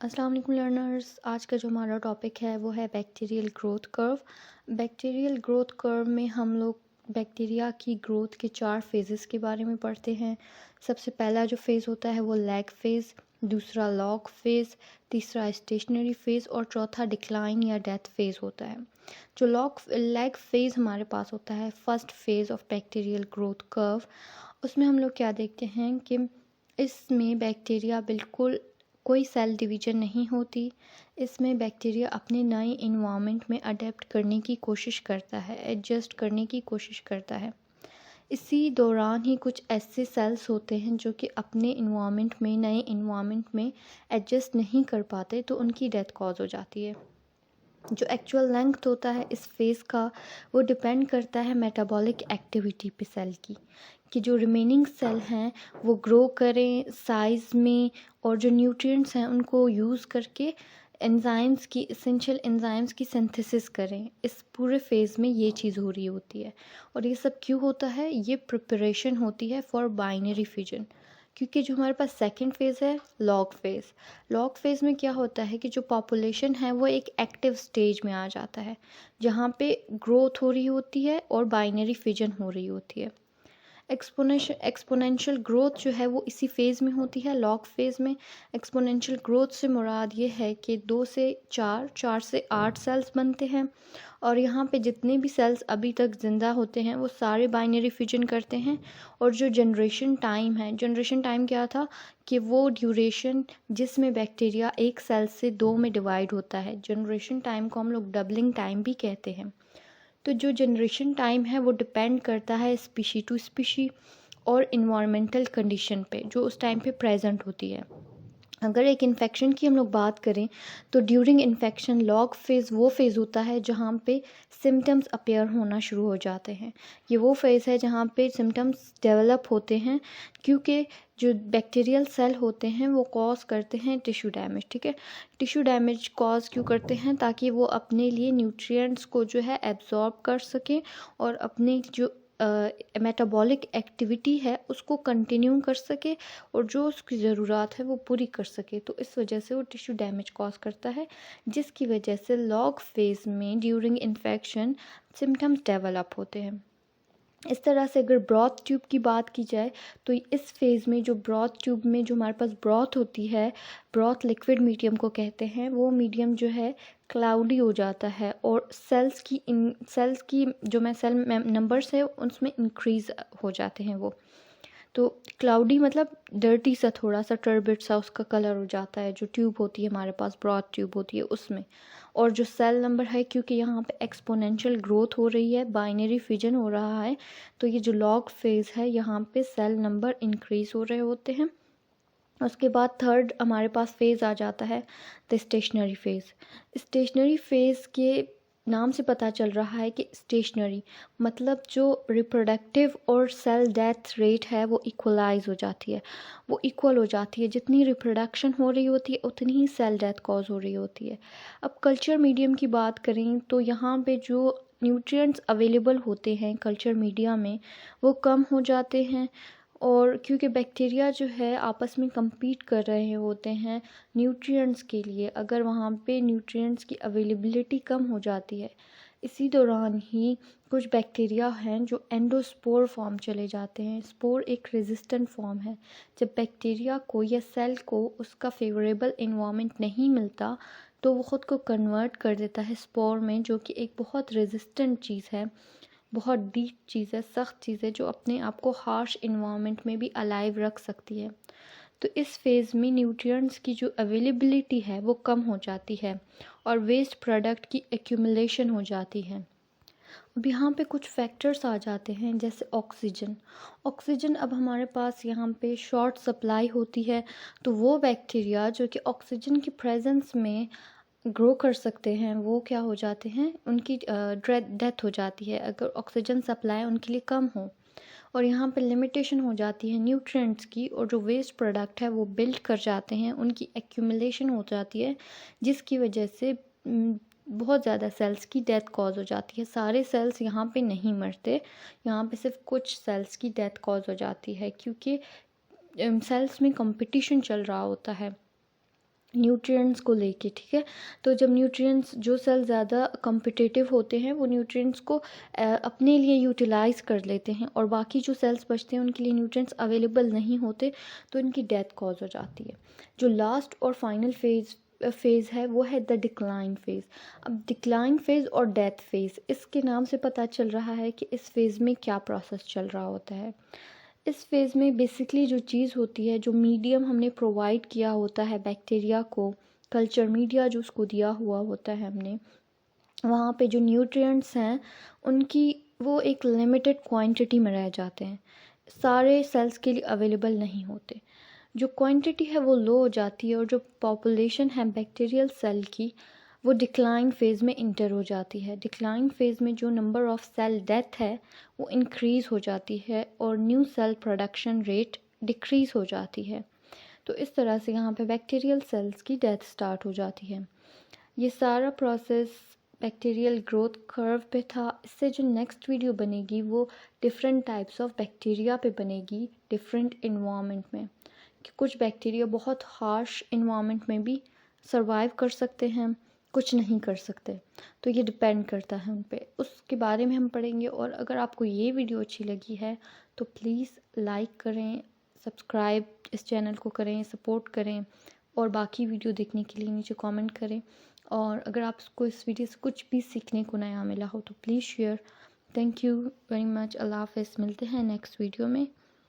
अस्सलाम वालेकुम लर्नर्स। आज का जो हमारा टॉपिक है वो है bacterial growth curve. Bacterial growth curve में हम लोग बैक्टीरिया की ग्रोथ के 4 फेजेस के बारे में पढ़ते हैं। सबसे पहला जो फेज़ होता है वो लैग फेज़, दूसरा लॉग फेज़, तीसरा स्टेशनरी फेज़ और चौथा डिक्लाइन या डेथ फेज़ होता है। जो लैग फेज़ हमारे पास होता है, first phase of bacterial growth curve, उसमें हम लोग क्या देखते हैं कि इसमें बैक्टीरिया बिल्कुल कोई सेल डिवीजन नहीं होती। इसमें बैक्टीरिया अपने नए इन्वायरमेंट में अडेप्ट करने की कोशिश करता है, एडजस्ट करने की कोशिश करता है। इसी दौरान ही कुछ ऐसे सेल्स होते हैं जो कि अपने इन्वायरमेंट में, नए इन्वायरमेंट में एडजस्ट नहीं कर पाते, तो उनकी डेथ कॉज हो जाती है। जो एक्चुअल लेंथ होता है इस फेज़ का, वो डिपेंड करता है मेटाबॉलिक एक्टिविटी पे सेल की, कि जो रिमेनिंग सेल हैं वो ग्रो करें साइज़ में और जो न्यूट्रिएंट्स हैं उनको यूज़ करके एंजाइम्स की, एसेंशियल एंजाइम्स की सिंथेसिस करें। इस पूरे फेज़ में ये चीज़ हो रही होती है। और ये सब क्यों होता है? ये प्रिपरेशन होती है फॉर बाइनरी फिजन। क्योंकि जो हमारे पास सेकंड फेज़ है लॉग फेज़, लॉग फेज़ में क्या होता है कि जो पॉपुलेशन है वो एक एक्टिव स्टेज में आ जाता है, जहाँ पे ग्रोथ हो रही होती है और बाइनरी फिजन हो रही होती है। एक्सपोनेंशियल ग्रोथ जो है वो इसी फेज़ में होती है, लॉग फेज़ में। एक्सपोनेंशियल ग्रोथ से मुराद ये है कि 2 से 4, 4 से 8 सेल्स बनते हैं और यहाँ पे जितने भी सेल्स अभी तक ज़िंदा होते हैं वो सारे बाइनरी फिजन करते हैं। और जो जनरेशन टाइम है, जनरेशन टाइम क्या था कि वो ड्यूरेशन जिसमें बैक्टीरिया एक सेल से 2 में डिवाइड होता है, जनरेशन टाइम को हम लोग डबलिंग टाइम भी कहते हैं। तो जो जनरेशन टाइम है वो डिपेंड करता है स्पीशी टू स्पीशी और इन्वायरमेंटल कंडीशन पे जो उस टाइम पे प्रेजेंट होती है। अगर एक इन्फेक्शन की हम लोग बात करें तो ड्यूरिंग इन्फेक्शन लॉग फेज़ वो फेज़ होता है जहाँ पे सिम्टम्स अपीयर होना शुरू हो जाते हैं। ये वो फेज़ है जहाँ पे सिम्टम्स डेवलप होते हैं, क्योंकि जो बैक्टीरियल सेल होते हैं वो कॉज करते हैं टिश्यू डैमेज। ठीक है, टिश्यू डैमेज कॉज क्यों करते हैं? ताकि वो अपने लिए न्यूट्रिएंट्स को जो है एब्जॉर्ब कर सकें और अपने जो मेटाबॉलिक एक्टिविटी है उसको कंटिन्यू कर सके और जो उसकी ज़रूरत है वो पूरी कर सके। तो इस वजह से वो टिश्यू डैमेज कॉज करता है, जिसकी वजह से लॉग फेज़ में ड्यूरिंग इन्फेक्शन सिम्टम्स डेवलप होते हैं। इस तरह से अगर ब्रॉथ ट्यूब की बात की जाए तो इस फेज़ में जो ब्रॉथ ट्यूब में जो हमारे पास ब्रॉथ होती है, ब्रॉथ लिक्विड मीडियम को कहते हैं, वो मीडियम जो है क्लाउडी हो जाता है और सेल्स की जो मैं सेल नंबर्स है उसमें इंक्रीज़ हो जाते हैं वो। तो क्लाउडी मतलब डर्टी सा, थोड़ा सा टर्बिड सा उसका कलर हो जाता है, जो ट्यूब होती है हमारे पास, ब्रॉड ट्यूब होती है उसमें। और जो सेल नंबर है, क्योंकि यहाँ पे एक्सपोनेंशियल ग्रोथ हो रही है, बाइनरी फिजन हो रहा है, तो ये जो लॉग फेज़ है यहाँ पे सेल नंबर इंक्रीज़ हो रहे होते हैं। उसके बाद थर्ड हमारे पास फेज़ आ जाता है the stationary phase. Stationary phase के नाम से पता चल रहा है कि स्टेशनरी मतलब जो रिप्रोडक्टिव और सेल डेथ रेट है वो इक्वलाइज हो जाती है, वो इक्वल हो जाती है। जितनी रिप्रोडक्शन हो रही होती है उतनी ही सेल डेथ कॉज हो रही होती है। अब कल्चर मीडियम की बात करें तो यहाँ पे जो न्यूट्रिएंट्स अवेलेबल होते हैं कल्चर मीडिया में वो कम हो जाते हैं, और क्योंकि बैक्टीरिया जो है आपस में compete कर रहे होते हैं न्यूट्रिएंट्स के लिए, अगर वहाँ पे न्यूट्रिएंट्स की अवेलेबिलिटी कम हो जाती है, इसी दौरान ही कुछ बैक्टीरिया हैं जो एंडोस्पोर फॉर्म चले जाते हैं। स्पोर एक रेजिस्टेंट फॉर्म है। जब बैक्टीरिया को या सेल को उसका फेवरेबल इन्वायरमेंट नहीं मिलता तो वो ख़ुद को कन्वर्ट कर देता है स्पोर में, जो कि एक बहुत रेजिस्टेंट चीज़ है, बहुत डीप चीज़ है, सख्त चीज़ है, जो अपने आप को हार्श इन्वायरमेंट में भी अलाइव रख सकती है। तो इस फेज़ में न्यूट्रिएंट्स की जो अवेलेबिलिटी है वो कम हो जाती है और वेस्ट प्रोडक्ट की एक्यूमुलेशन हो जाती है। अब यहाँ पे कुछ फैक्टर्स आ जाते हैं, जैसे ऑक्सीजन। ऑक्सीजन अब हमारे पास यहाँ पे शॉर्ट सप्लाई होती है, तो वो बैक्टीरिया जो कि ऑक्सीजन की प्रेजेंस में ग्रो कर सकते हैं वो क्या हो जाते हैं, उनकी डेथ हो जाती है अगर ऑक्सीजन सप्लाई उनके लिए कम हो। और यहाँ पे लिमिटेशन हो जाती है न्यूट्रिएंट्स की, और जो वेस्ट प्रोडक्ट है वो बिल्ड कर जाते हैं, उनकी एक्यूमुलेशन हो जाती है, जिसकी वजह से बहुत ज़्यादा सेल्स की डेथ कॉज हो जाती है। सारे सेल्स यहाँ पे नहीं मरते, यहाँ पे सिर्फ कुछ सेल्स की डेथ कॉज हो जाती है, क्योंकि सेल्स में कंपटीशन चल रहा होता है। न्यूट्रिएंट्स को लेके, ठीक है। तो जब न्यूट्रिएंट्स, जो सेल ज़्यादा कम्पिटिटिव होते हैं वो न्यूट्रिएंट्स को अपने लिए यूटिलाइज़ कर लेते हैं, और बाकी जो सेल्स बचते हैं उनके लिए न्यूट्रिएंट्स अवेलेबल नहीं होते, तो इनकी डेथ कॉज हो जाती है। जो लास्ट और फाइनल फेज़ है वो है द डिक्लाइन फेज़। अब डिक्लाइन फेज़ और डेथ फेज़, इसके नाम से पता चल रहा है कि इस फेज़ में क्या प्रोसेस चल रहा होता है। इस फेज़ में बेसिकली जो चीज़ होती है, जो मीडियम हमने प्रोवाइड किया होता है बैक्टीरिया को, कल्चर मीडिया जो उसको दिया हुआ होता है हमने, वहाँ पे जो न्यूट्रिएंट्स हैं उनकी वो एक लिमिटेड क्वांटिटी में रह जाते हैं, सारे सेल्स के लिए अवेलेबल नहीं होते। जो क्वांटिटी है वो लो हो जाती है, और जो पॉपुलेशन है बैक्टीरियल सेल की वो डिक्लाइन फेज़ में इंटर हो जाती है। डिक्लाइन फेज़ में जो नंबर ऑफ़ सेल डेथ है वो इंक्रीज़ हो जाती है, और new cell production rate decrease हो जाती है। तो इस तरह से यहाँ पे बैक्टीरियल सेल्स की डेथ स्टार्ट हो जाती है। ये सारा प्रोसेस बैक्टीरियल ग्रोथ कर्व पे था। इससे जो नेक्स्ट वीडियो बनेगी वो डिफरेंट टाइप्स ऑफ बैक्टीरिया पे बनेगी, डिफरेंट इन्वामेंट में, कि कुछ बैक्टीरिया बहुत हार्श इन्वामेंट में भी सर्वाइव कर सकते हैं, कुछ नहीं कर सकते, तो ये डिपेंड करता है उन पे, उसके बारे में हम पढ़ेंगे। और अगर आपको ये वीडियो अच्छी लगी है तो प्लीज़ लाइक करें, सब्सक्राइब इस चैनल को करें, सपोर्ट करें, और बाकी वीडियो देखने के लिए नीचे कमेंट करें। और अगर आपको इस वीडियो से कुछ भी सीखने को नया मिला हो तो please share. Thank you very much. अल्लाह हाफ़िज़। मिलते हैं नेक्स्ट वीडियो में।